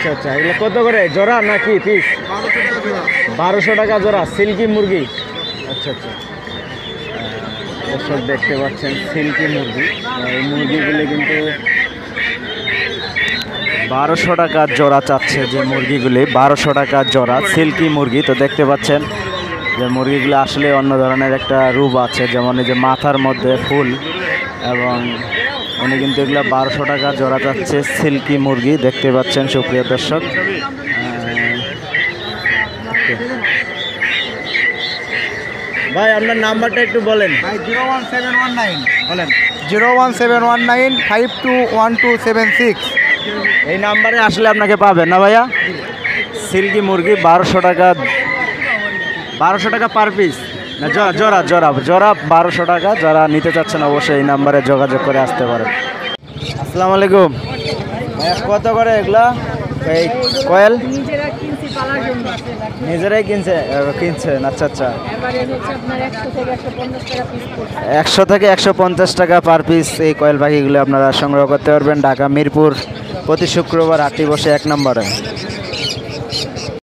আচ্ছা আচ্ছা, এগুলো কত করে জোড়া নাকি পিস? 1200 টাকা জোড়া সিল্কি মুরগি। আচ্ছা আচ্ছা, দর্শক দেখতে পাচ্ছেন সিল্কি মুরগি। এই মুরগিগুলি কিন্তু 1200 টাকা জোড়া চাচ্ছে, যে মুরগিগুলি 1200 টাকা জোড়া সিল্কি মুরগি। তো দেখতে পাচ্ছেন যে মুরগিগুলো আসলে অন্য ধরনের একটা রূপ আছে, যেমন এই যে মাথার মধ্যে ফুল, এবং উনি কিন্তু এগুলো 1200 টাকা জোড়া চাচ্ছে সিল্কি মুরগি, দেখতে পাচ্ছেন সুপ্রিয় দর্শক। ভাই আপনার নাম্বারটা একটু বলেন। ভাই 01719 বলেন। 01719 521276। এই নাম্বারে আসলে আপনাকে পাবেন না ভাইয়া? সিল্কি মুরগি 1200 টাকা, 1200 টাকা পার পিস না জোড়া? জোড়া জোড়া জোড়া 1200 টাকা। যারা নিতে চাচ্ছেন অবশ্যই এই নাম্বারে যোগাযোগ করে আসতে পারেন। আসসালামু আলাইকুম ভাইয়া, কত করে এগুলা এই কয়েল? নিজেরাই কিনছেন? আচ্ছা আচ্ছা, 100 থেকে 150 টাকা পার পিস এই কয়েল পাখিগুলো আপনারা সংগ্রহ করতে পারবেন। ঢাকা মিরপুর প্রতি শুক্রবার 8টি বসে 1 নম্বরে।